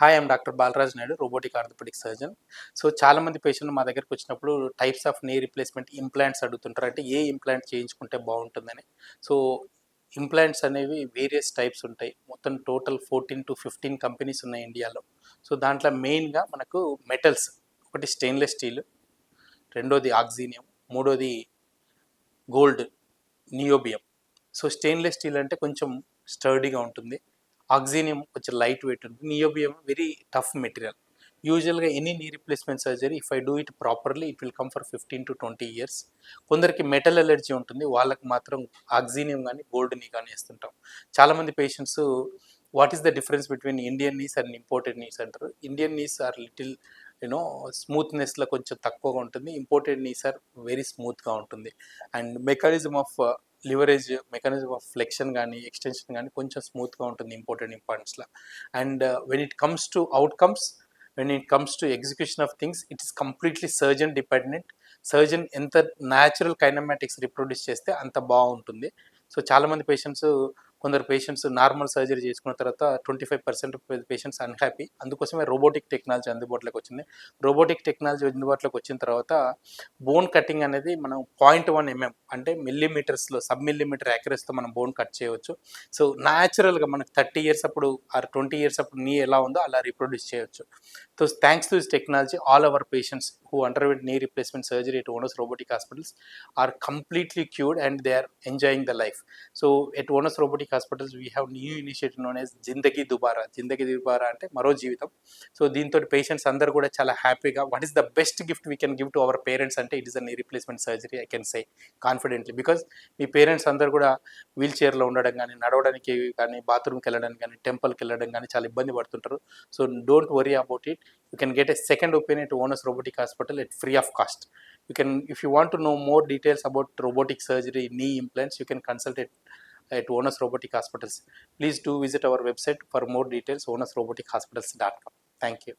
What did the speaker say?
Hi, I'm doctor Balaraj Naidu, robotic orthopaedic surgeon. So చాలామంది పేషెంట్లు మా దగ్గరికి వచ్చినప్పుడు types of knee replacement implants అడుగుతుంటారు. అంటే ఏ ఇంప్లాంట్ చేయించుకుంటే బాగుంటుందని. సో ఇంప్లాంట్స్ అనేవి వేరియస్ టైప్స్ ఉంటాయి. మొత్తం టోటల్ 14 to 15 కంపెనీస్ ఉన్నాయి ఇండియాలో. సో దాంట్లో మెయిన్గా మనకు మెటల్స్, ఒకటి స్టెయిన్లెస్ స్టీల్, రెండోది ఆక్సీనియం, మూడోది gold, niobium. So stainless steel అంటే కొంచెం స్టర్డీగా ఉంటుంది, ఆక్సీనియం కొంచెం లైట్ వెయిట్ ఉంటుంది, నియోబియం వెరీ టఫ్ మెటీరియల్. యూజువల్గా ఎనీ నీ replacement surgery if I do it properly it will come for 15 to 20 years. కొందరికి మెటల్ ఎలర్జీ ఉంటుంది, వాళ్ళకి మాత్రం ఆక్సీనియం కానీ గోల్డ్ నీ కానీ వేస్తుంటాం. చాలామంది patients what is the difference between Indian knees and imported knees అంటారు. ఇండియన్ నీస్ ఆర్ లిటిల్ స్మూత్నెస్లో కొంచెం తక్కువగా ఉంటుంది, ఇంపోర్టెడ్ నీస్ ఆర్ వెరీ స్మూత్గా ఉంటుంది. And mechanism of leverage, mechanism of flexion కానీ ఎక్స్టెన్షన్ కానీ కొంచెం స్మూత్గా ఉంటుంది ఇంపోర్టెడ్ ఇంప్లాంట్స్లో. And when it comes to outcomes, when it comes to execution of things, it is completely surgeon dependent. Surgeon ఎంత natural kinematics reproduce చేస్తే అంత బాగుంటుంది. సో చాలామంది పేషెంట్స్, కొందరు పేషెంట్స్ నార్మల్ సర్జరీ చేసుకున్న తర్వాత 25% పేషెంట్స్ అన్హ్యాపీ. అందుకోసమే రోబోటిక్ టెక్నాలజీ అందుబాటులోకి వచ్చింది. రోబోటిక్ టెక్నాలజీ అందుబాటులోకి వచ్చిన తర్వాత బోన్ కటింగ్ అనేది మనం 0.1 mm అంటే మిల్లీమీటర్స్లో, సబ్ మిల్లీమీటర్ యాక్యురసీతో మనం బోన్ కట్ చేయవచ్చు. సో న్యాచురల్గా మనకు 30 years అప్పుడు ఆర్ 20 years అప్పుడు నీ ఎలా ఉందో అలా రీప్రొడ్యూస్ చేయవచ్చు. So thanks to this technology all our patients who underwent knee replacement surgery at Onus Robotic Hospitals are completely cured and they are enjoying the life. So at Onus Robotic Hospitals we have new initiative known as Zindagi Dubara. Zindagi Dubara అంటే మరో జీవితం. So దీంతో patients అందరూ కూడా చాలా హ్యాపీగా, what is the best gift we can give to our parents అంటే it is a knee replacement surgery, I can say confidently. Because మీ పేరెంట్స్ అందరూ కూడా వీల్ చైర్లో ఉండడం కానీ, నడవడానికి కానీ, బాత్రూమ్కి వెళ్ళడానికి కానీ, టెంపుల్కి వెళ్ళడం కానీ చాలా ఇబ్బంది పడుతుంటారు. So don't worry about it. You can get a second opinion to Onus Robotic Hospital at free of cost. You can, if you want to know more details about robotic surgery, knee implants, you can consult at Onus Robotic Hospitals. Please do visit our website for more details, onusrobotichospitals.com. Thank you.